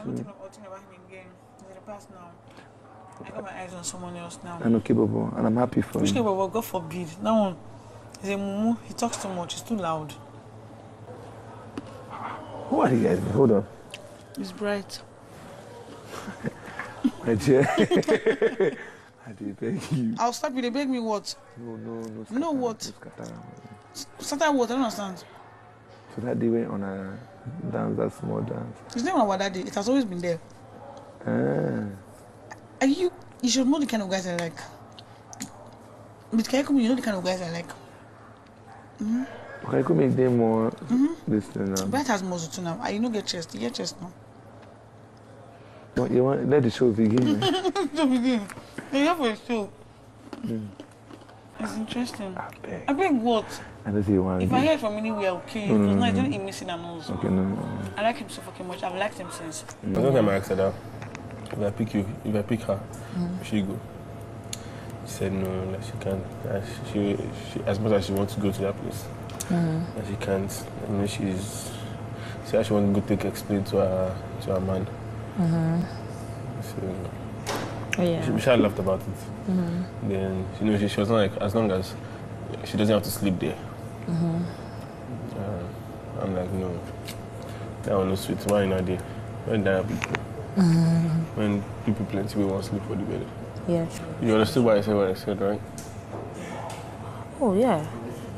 I'm not thinking about him again. He's in the past now. I got my eyes on someone else now. I know Keybobo, and I'm happy for Which him. Keybobo? God forbid. That one is a mumu. He talks too much. He's too loud. Who are you guys? Hold on. It's bright. My dear. I did beg you. I'll stop you. They beg me what? No. You know what? Scatter what? I don't understand. So that day went on a dance, that small dance. It's not about that day. It has always been there. Ah. Are you? You should know the kind of guys I like. With KayinKumi, you know the kind of guys I like. Okay, could make them more this thing now. Bright has muscle too now. I you know get chest. You get chest now. You want let the show begin? So begin. You're here for a show. It's interesting. I beg what? I don't see you want. If I hear from anywhere, okay. Because now I don't eat missing and also. Okay, no. I like him so fucking much. I've liked him since. I don't think I asked her that. If I pick her, she go. She said no, like she can't. She as much as she wants to go to that place, and she can't. I mean, she actually wants to go explain to her man. So she had laughed about it. Then she was not like, as long as she doesn't have to sleep there. I'm like, no, that one no sweet. Why not there? When there are people, when people plenty we want to sleep for the bed. Yeah. You understood what I said, right? Oh yeah.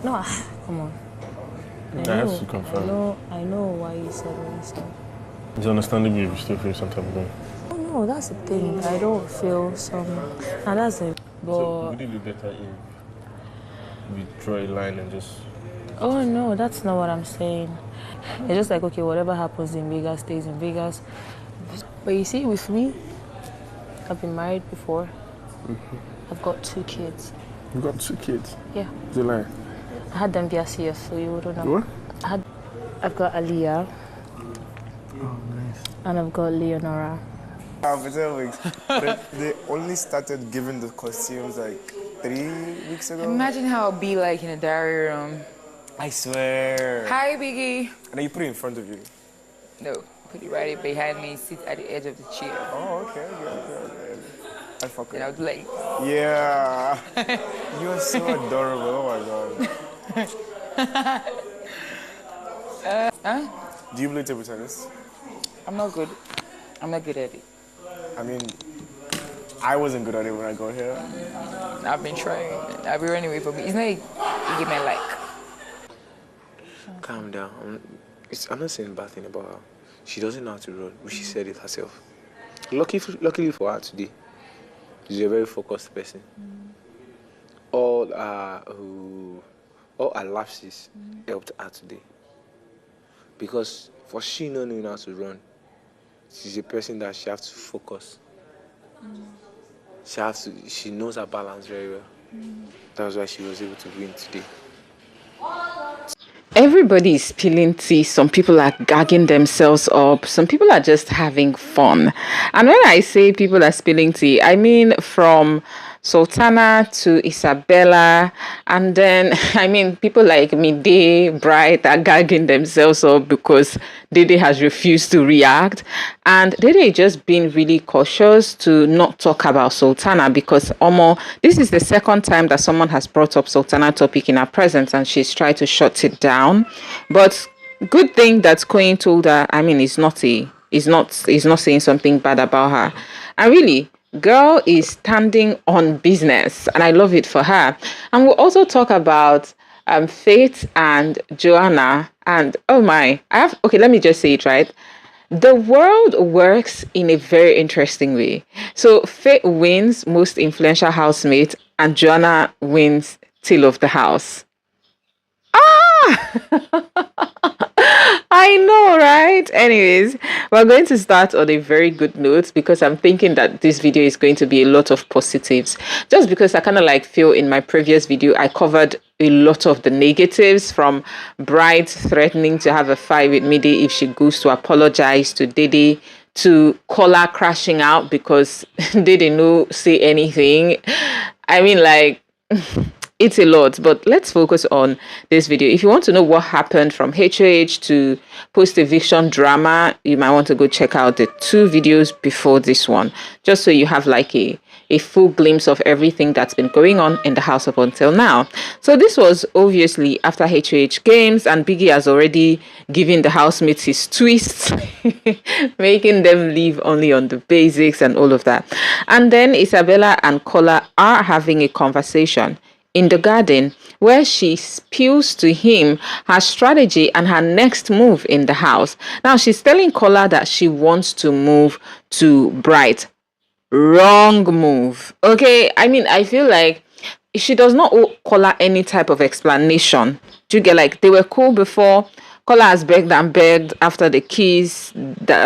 No, come on. I have to confirm. I know why you said what you said. It's understandable if you still feel some type of way. Oh no, that's the thing. I don't feel some. And that's it. But So would it be better if we draw a line and just? oh no, that's not what I'm saying. It's just like, okay, whatever happens in Vegas stays in Vegas. But you see, with me, I've been married before. I've got 2 kids. You got 2 kids? Yeah. Is it like? I had them via CS, so you wouldn't know. What? I've got Aliyah. Oh, nice. And I've got Leonora. For 10 weeks. They only started giving the costumes like 3 weeks ago. Imagine how it'd be like in a diary room. I swear. Hi, Biggie. And then you put it in front of you. No, put it right behind me, sit at the edge of the chair. Oh, okay. I fuck Then I it. would like, Yeah. You are so adorable. Oh my god. Do you play table tennis? I'm not good. I'm not good at it. I mean, I wasn't good at it when I got here. I've been trying. I've been running away from it. It's not a game I like. Calm down. I'm not saying a bad thing about her. She doesn't know how to run, but she said it herself. Luckily for her today, she's a very focused person. All her lapses helped her today. Because for she not knowing how to run, she's a person that she has to focus. She knows her balance very well. That's why she was able to win today. Everybody is spilling tea. Some people are gagging themselves up. Some people are just having fun. And when I say people are spilling tea, I mean from Sultana to Isabella. And then, I mean, people like Mide, Bright are gagging themselves up because Dede has refused to react. And Dede just been really cautious to not talk about Sultana because this is the second time that someone has brought up Sultana topic in her presence and she's tried to shut it down. But good thing that Koyin told her, I mean, he's not saying something bad about her. And really, girl is standing on business and I love it for her. And we'll also talk about Faith and Joanna. And let me just say it right. The world works in a very interesting way. So Faith wins most influential housemate and Joanna wins tail of the house. I know, right? Anyways, we're going to start on a very good note because I'm thinking that this video is going to be a lot of positives. Just because I kind of feel in my previous video, I covered a lot of the negatives, from Bright threatening to have a fight with Mide if she goes to apologize to Dede, to Kola crashing out because they didn't say anything. I mean, it's a lot, but let's focus on this video. If you want to know what happened from HOH to post-eviction drama, you might want to go check out the 2 videos before this one, just so you have like a full glimpse of everything that's been going on in the house up until now. So this was obviously after HOH games, and Biggie has already given the housemates his twists, making them live only on the basics and all of that. And then Isabella and Kola are having a conversation in the garden where she spills to him her strategy and her next move in the house. Now she's telling Kola that she wants to move to Bright. Wrong move. Okay, I mean, I feel like she does not owe Kola any type of explanation. Do you get, like, they were cool before? Kola has begged and begged after the keys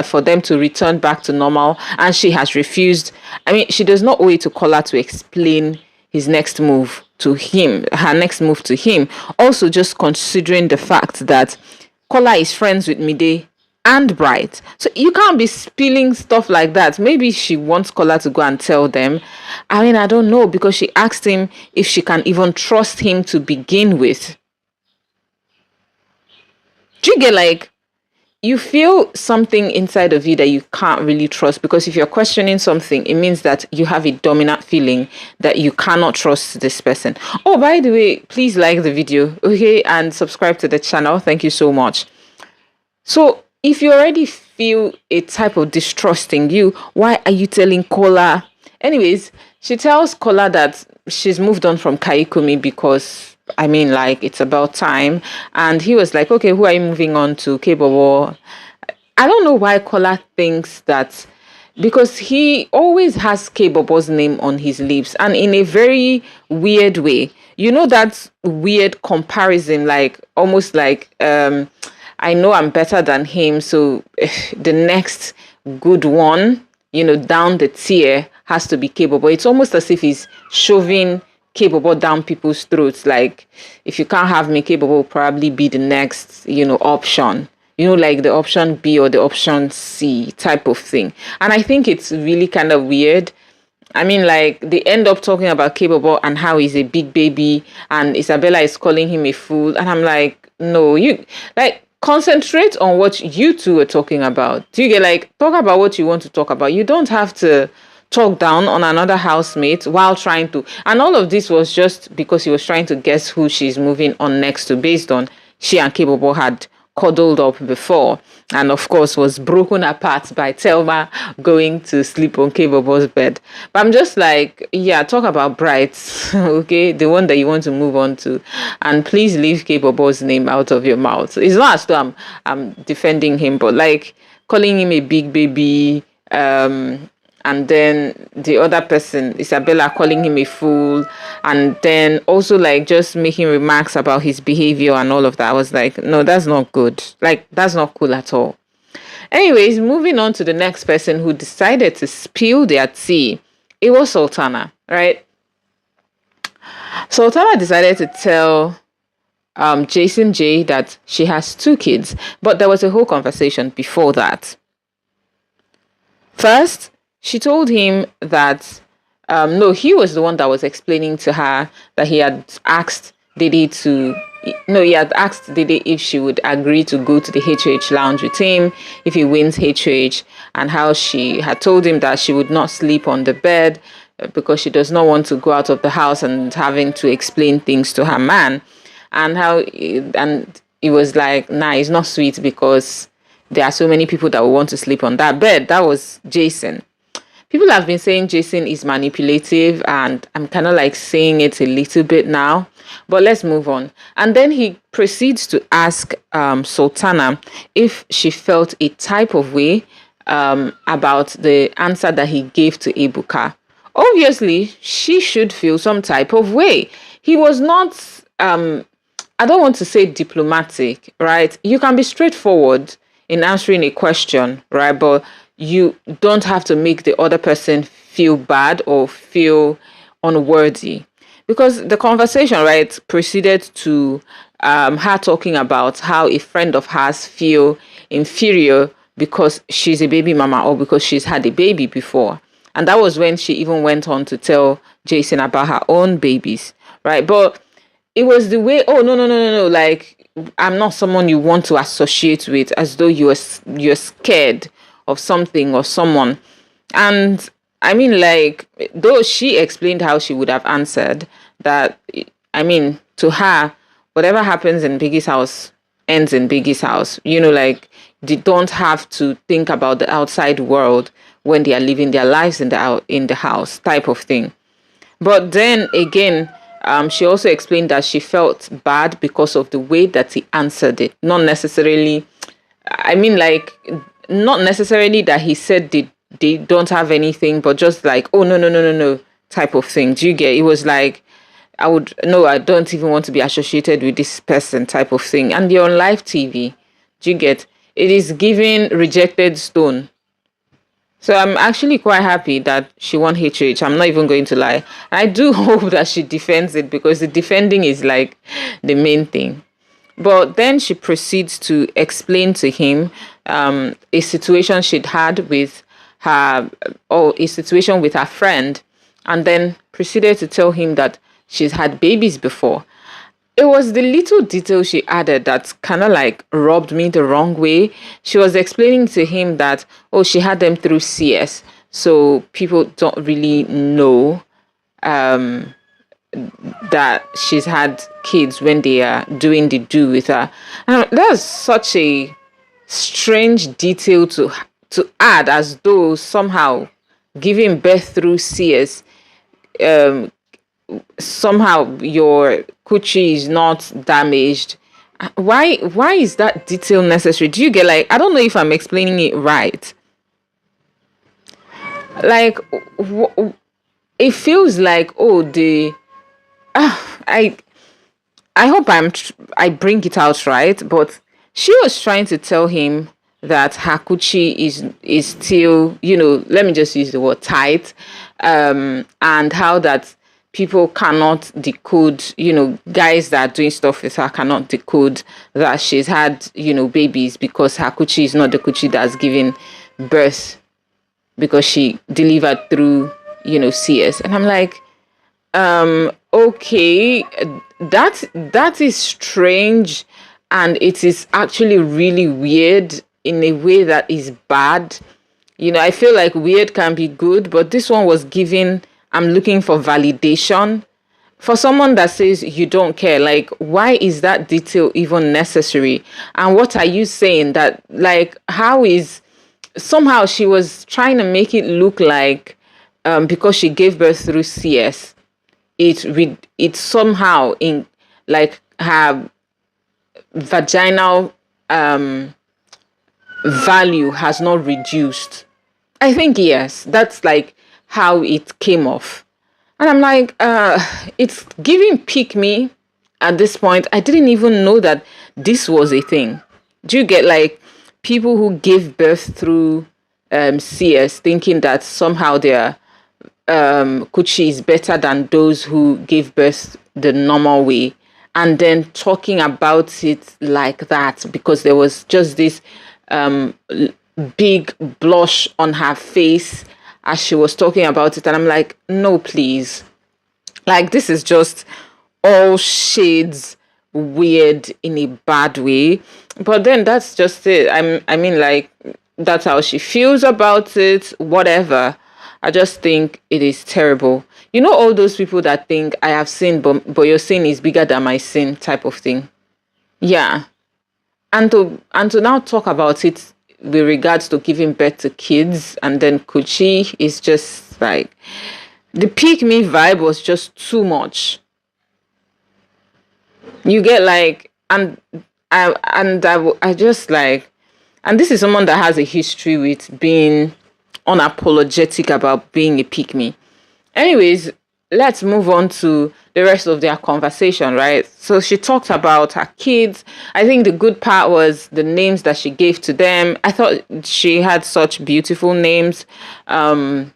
for them to return back to normal, and she has refused. I mean, she does not owe it to Kola to explain his next move to him, her next move to him. Also, just considering the fact that Kola is friends with Mide and Bright. So you can't be spilling stuff like that. Maybe she wants Kola to go and tell them. I mean, I don't know, because she asked him if she can even trust him to begin with. Do you get, like, you feel something inside of you that you can't really trust, because if you're questioning something, it means that you have a dominant feeling that you cannot trust this person. Oh, by the way, please like the video, okay, and subscribe to the channel. Thank you so much. So if you already feel a type of distrust in you, why are you telling Kola? Anyways, she tells Kola that she's moved on from KayinKumi because, I mean, like, it's about time. And he was like, okay, who are you moving on to? Keybobo. I don't know why Kola thinks that, because he always has Keybobo's name on his lips, and in a very weird way. You know, that weird comparison, like, almost like, I know I'm better than him, so the next good one, you know, down the tier has to be Keybobo. It's almost as if he's shoving Keybobo down people's throats. Like, if you can't have me, Keybobo will probably be the next, you know, option. You know, like the option B or the option C type of thing. And I think it's really kind of weird. I mean, like, they end up talking about Keybobo and how he's a big baby, and Isabella is calling him a fool. And I'm like, no, you, like, concentrate on what you two are talking about. Do you get, like, talk about what you want to talk about. You don't have to talk down on another housemate while trying to, and all of this was just because he was trying to guess who she's moving on next to, based on she and Keybobo had cuddled up before, and of course was broken apart by Thelma going to sleep on Keybobo's bed. But I'm just like, yeah, talk about Bright, okay, the one that you want to move on to, and please leave Keybobo's name out of your mouth. It's not as though I'm defending him, but like calling him a big baby, and then the other person, Isabella, calling him a fool, and then also like just making remarks about his behavior and all of that. I was like, no, that's not good. Like, that's not cool at all. Anyways, moving on to the next person who decided to spill their tea. It was Sultana, right? Sultana decided to tell Jason J that she has 2 kids, but there was a whole conversation before that. First, she told him that, no, he was the one that was explaining to her that he had asked Dede if she would agree to go to the HOH lounge with him if he wins HOH, and how she had told him that she would not sleep on the bed because she does not want to go out of the house and having to explain things to her man, and how, and it was like, nah, it's not sweet because there are so many people that will want to sleep on that bed. That was Jason. People have been saying Jason is manipulative, and I'm kind of like saying it a little bit now, but let's move on. And then he proceeds to ask Sultana if she felt a type of way about the answer that he gave to Ebuka. Obviously, she should feel some type of way. He was not, I don't want to say diplomatic, right? You can be straightforward in answering a question, right? But you don't have to make the other person feel bad or feel unworthy. Because the conversation, right, proceeded to her talking about how a friend of hers feel inferior because she's a baby mama or because she's had a baby before. And that was when she even went on to tell Jason about her own babies, right? But it was the way, oh, no, like, I'm not someone you want to associate with, as though you're scared of something or someone. And I mean, like, though she explained how she would have answered that, I mean, to her, whatever happens in Biggie's house ends in Biggie's house. Like, they don't have to think about the outside world when they are living their lives in the house type of thing. But then again, she also explained that she felt bad because of the way that he answered it. Not necessarily that he said they don't have anything, but just like, oh, no, type of thing. Do you get? It was like, I don't even want to be associated with this person type of thing. And you're on live TV. Do you get? It is giving rejected stone. So I'm actually quite happy that she won HH. I'm not even going to lie. I do hope that she defends it, because the defending is like the main thing. But then she proceeds to explain to him a situation she'd had with her, or a situation with her friend, and then proceeded to tell him that she's had babies before. It was the little detail she added that kind of like rubbed me the wrong way. She was explaining to him that, oh, she had them through CS. So people don't really know that she's had kids when they are doing the do with her. And that's such a strange detail to add, as though somehow giving birth through CS, somehow your coochie is not damaged. Why is that detail necessary? Do you get, like, I don't know if I'm explaining it right. Like, it feels like, oh, I hope I bring it out right, but she was trying to tell him that her coochie is still, let me just use the word tight, and how that people cannot decode, guys that are doing stuff with her cannot decode that she's had, babies, because her coochie is not the coochie that's giving birth, because she delivered through, CS. And I'm like, okay, that is strange, and it is actually really weird in a way that is bad. I feel like weird can be good, but this one was giving, I'm looking for validation. For someone that says you don't care, like, why is that detail even necessary? And what are you saying? That, like, how is, somehow she was trying to make it look like, because she gave birth through CS, it somehow, in, like, her vaginal value has not reduced. I think yes, that's like how it came off. And I'm like, it's giving pick me at this point. I didn't even know that this was a thing. Do you get, like, people who give birth through CS thinking that somehow their coochie is better than those who give birth the normal way, and then talking about it like that because there was just this big blush on her face as she was talking about it. And I'm like, no, please. Like, this is just all shades weird in a bad way. But then that's just it. I mean, like, that's how she feels about it, whatever. I just think it is terrible. You know, all those people that think I have sinned, but your sin is bigger than my sin type of thing. Yeah. And to now talk about it with regards to giving birth to kids and then coochie is just like, the pick me vibe was just too much. You get, like, and I just like, and this is someone that has a history with being unapologetic about being a pick me. Anyways, let's move on to the rest of their conversation, right? So she talked about her kids. I think the good part was the names that she gave to them. I thought she had such beautiful names. And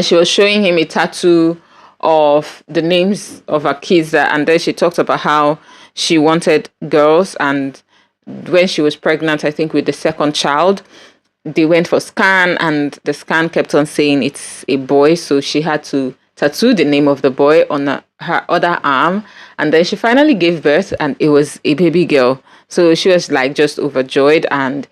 she was showing him a tattoo of the names of her kids. And then she talked about how she wanted girls. And when she was pregnant, I think with the second child, they went for scan, and the scan kept on saying it's a boy. So she had to tattoo the name of the boy on her other arm. And then she finally gave birth, and it was a baby girl. So she was like just overjoyed and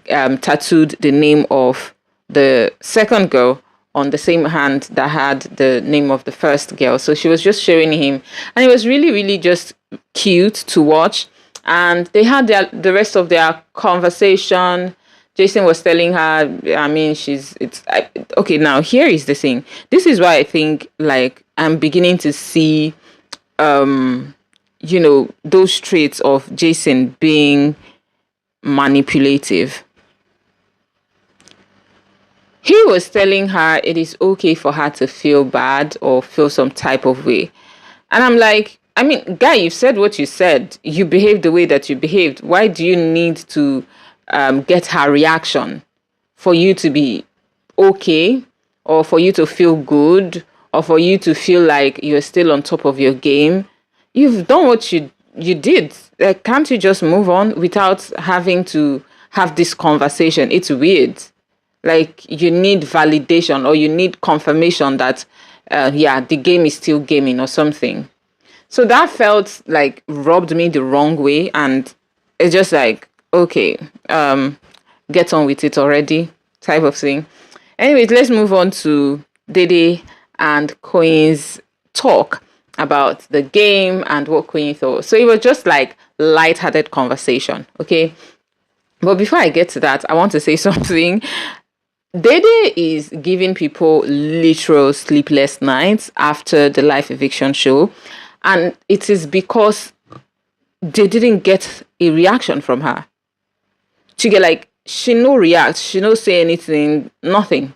tattooed the name of the second girl on the same hand that had the name of the first girl. So she was just showing him, and it was really, really just cute to watch. And they had the rest of their conversation. Jason was telling her, I mean, okay, now here is the thing. This is why I think, like, I'm beginning to see, those traits of Jason being manipulative. He was telling her it is okay for her to feel bad or feel some type of way. And I'm like, I mean, guy, you've said what you said. You behaved the way that you behaved. Why do you need to get her reaction for you to be okay, or for you to feel good, or for you to feel like you're still on top of your game? You've done what you did. Like, can't you just move on without having to have this conversation? It's weird. Like, you need validation, or you need confirmation that, the game is still gaming or something. So that felt like rubbed me the wrong way. And it's just like, okay, get on with it already type of thing. Anyways, let's move on to Dede and Koyin's talk about the game and what Koyin thought. So it was just like light-hearted conversation, okay? But before I get to that, I want to say something. Dede is giving people literal sleepless nights after the live eviction show. And it is because they didn't get a reaction from her. She get like, she no react, she no say anything, nothing.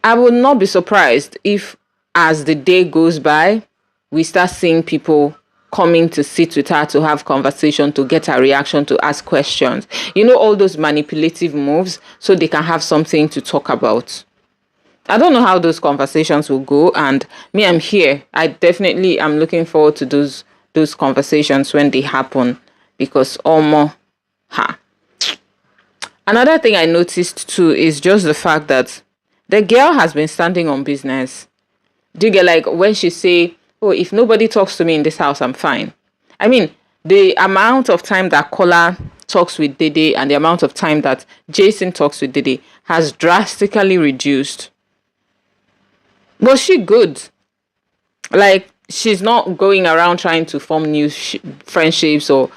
I would not be surprised if, as the day goes by, we start seeing people coming to sit with her to have conversation, to get her reaction, to ask questions. You know, all those manipulative moves so they can have something to talk about. I don't know how those conversations will go, and me, I'm here. I definitely am looking forward to those conversations when they happen, because Another thing I noticed too is just the fact that the girl has been standing on business. Do you get, like, when she say, oh, if nobody talks to me in this house, I'm fine. I mean, the amount of time that Kola talks with Dede and the amount of time that Jason talks with Dede has drastically reduced. Was she good? Like, she's not going around trying to form new friendships, or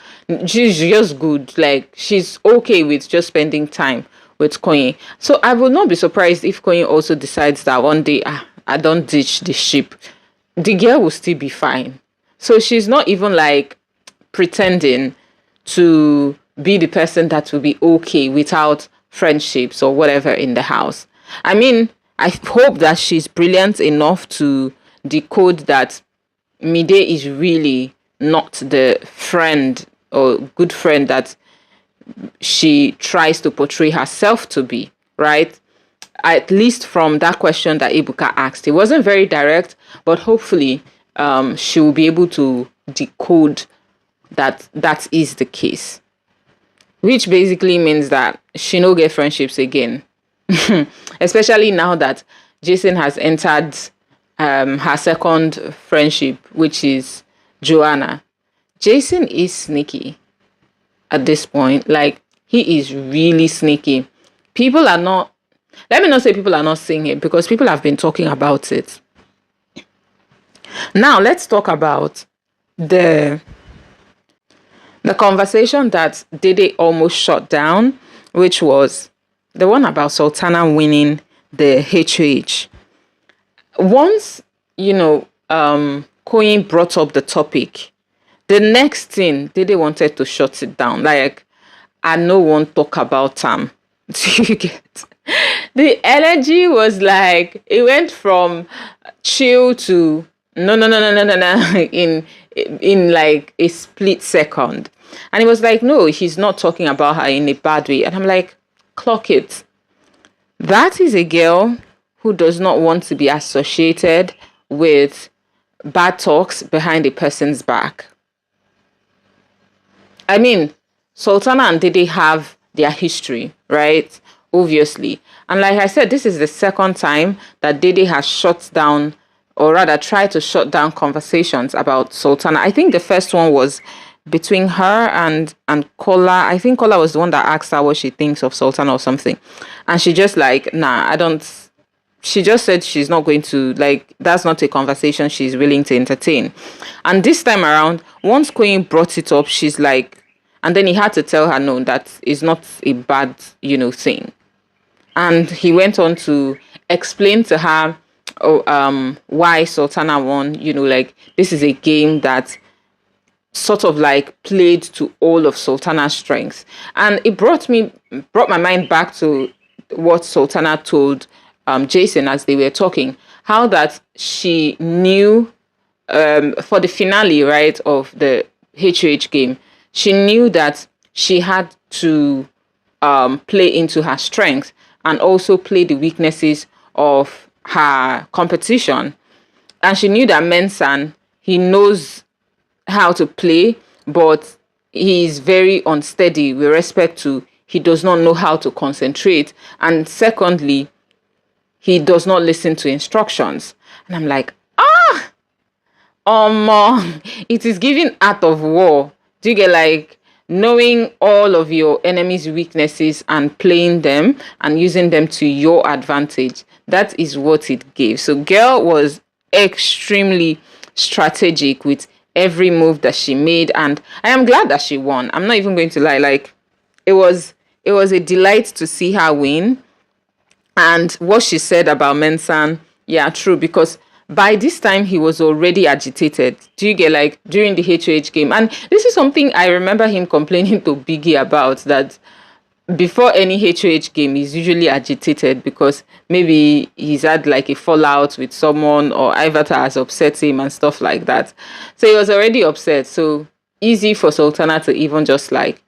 she's just good. Like, she's okay with just spending time with Koyin. So I would not be surprised if Koyin also decides that one day, I don't ditch the ship. The girl will still be fine. So she's not even like pretending to be the person that will be okay without friendships or whatever in the house. I mean, I hope that she's brilliant enough to decode that Mide is really not the friend or good friend that she tries to portray herself to be, right? At least from that question that Ibuka asked. It wasn't very direct, but hopefully she will be able to decode that is the case. Which basically means that she no get friendships again. Especially now that Jason has entered her second friendship, which is Joanna. Jason is sneaky at this point. Like, he is really sneaky. People are not, let me not say people are not seeing it, because people have been talking about it. Now, let's talk about the conversation that Dede almost shut down, which was the one about Sultana winning the HOH. Once, Koyin brought up the topic, the next thing, Dede wanted to shut it down. Like, I no one talk about Do you get? The energy was like, it went from chill to no, in like a split second. And it was like, no, he's not talking about her in a bad way. And I'm like, clock it. That is a girl who does not want to be associated with bad talks behind a person's back. I mean, Sultana and Dede have their history, right? Obviously. And like I said, this is the second time that Dede has shut down or rather try to shut down conversations about Sultana. I think the first one was between her and Kola. I think Kola was the one that asked her what she thinks of Sultana or something. And she just like, nah, I don't. She just said she's not going to, like, that's not a conversation she's willing to entertain. And this time around, once Queen brought it up, she's like, and then he had to tell her, no, that is not a bad, thing. And he went on to explain to her why Sultana won. Like, this is a game that sort of like played to all of Sultana's strengths. And it brought my mind back to what Sultana told Jason as they were talking, how that she knew for the finale, right, of the HOH game, she knew that she had to play into her strengths and also play the weaknesses of her competition. And she knew that Mensah, he knows how to play, but he's very unsteady with respect to he does not know how to concentrate. And secondly, he does not listen to instructions. And I'm like, it is giving art of war. Do you get, like, knowing all of your enemy's weaknesses and playing them and using them to your advantage? That is what it gave. So girl was extremely strategic with every move that she made, and I am glad that she won. I'm not even going to lie. Like, it was a delight to see her win. And what she said about Mensah, yeah, true, because by this time he was already agitated. Do you get, like, during the HOH game? And this is something I remember him complaining to Biggie about, that before any HOH game he's usually agitated because maybe he's had like a fallout with someone or Ivata has upset him and stuff like that. So he was already upset. So easy for Sultana to even just like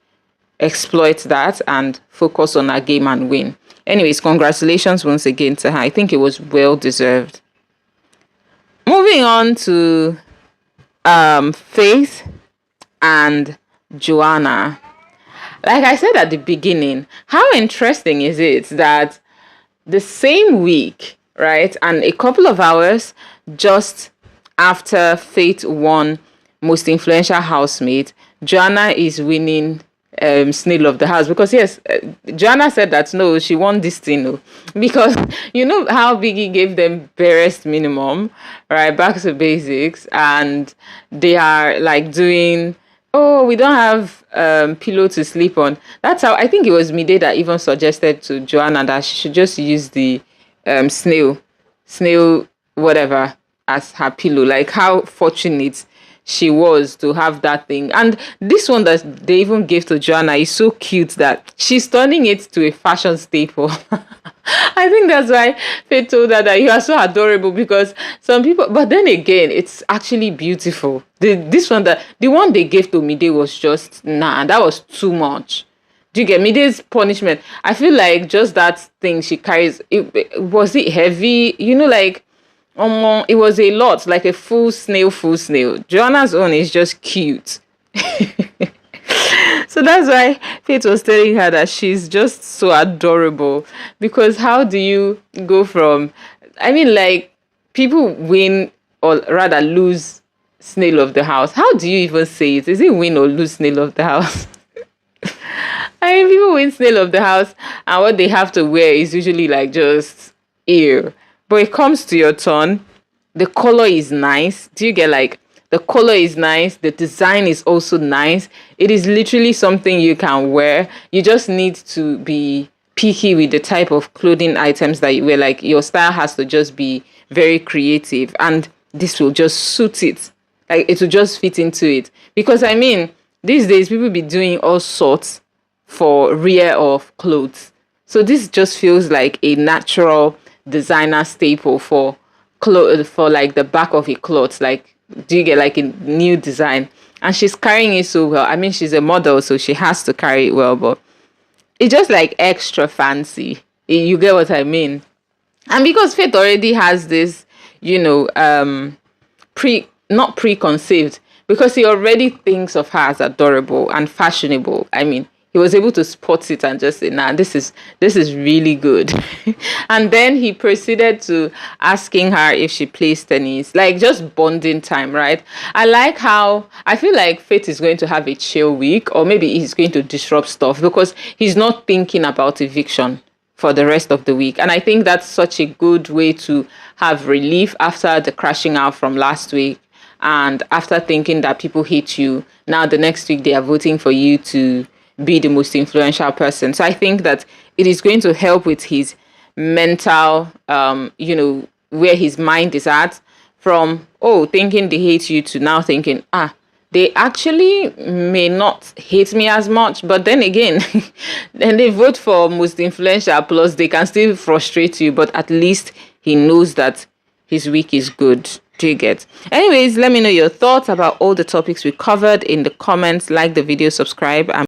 exploit that and focus on her game and win. Anyways, congratulations once again to her. I think it was well deserved. Moving on to Faith and Joanna. Like I said at the beginning, how interesting is it that the same week, right, and a couple of hours just after Faith won Most Influential Housemate, Joanna is winning Snail of the House? Because yes, Joanna said that no, she won this thing, no, because you know how Biggie gave them barest minimum, right, back to basics, and they are like doing, oh, we don't have pillow to sleep on. That's how I think it was Mide that even suggested to Joanna that she should just use the snail whatever as her pillow. Like how fortunate she was to have that thing. And this one that they even gave to Joanna is so cute that she's turning it to a fashion staple. I think that's why Faith told her that you are so adorable, because some people, but then again, it's actually beautiful. The one they gave to Mide was just, that was too much. Do you get Mide's punishment? I feel like just that thing she carries, was it heavy? You know, like, it was a lot, like a full snail. Joanna's own is just cute. So that's why Faith was telling her that she's just so adorable, because how do you go from, I mean, like, people win or rather lose Snail of the House. How do you even say it? Is it win or lose Snail of the House? I mean, people win Snail of the House and what they have to wear is usually like just ear. But it comes to your turn, the color is nice. Do you get, like, the color is nice, the design is also nice. It is literally something you can wear. You just need to be picky with the type of clothing items that you wear. Like, your style has to just be very creative, and this will just suit it. Like, it will just fit into it. Because, I mean, these days people be doing all sorts for rear of clothes. So this just feels like a natural designer staple for like the back of a cloth. Like, do you get, like, a new design? And she's carrying it so well. I mean, she's a model, so she has to carry it well, but it's just like extra fancy. You get what I mean? And because Faith already has this, not preconceived, because he already thinks of her as adorable and fashionable. I mean, he was able to spot it and just say, nah, this is really good. And then he proceeded to asking her if she plays tennis, like just bonding time, right? I like how I feel like Faith is going to have a chill week, or maybe he's going to disrupt stuff because he's not thinking about eviction for the rest of the week. And I think that's such a good way to have relief after the crashing out from last week. And after thinking that people hate you, now the next week they are voting for you to be the most influential person. So I think that it is going to help with his mental, where his mind is at, from, thinking they hate you to now thinking, they actually may not hate me as much, but then again, then they vote for most influential, plus they can still frustrate you, but at least he knows that his week is good. Do you get? Anyways, let me know your thoughts about all the topics we covered in the comments. Like the video, subscribe, and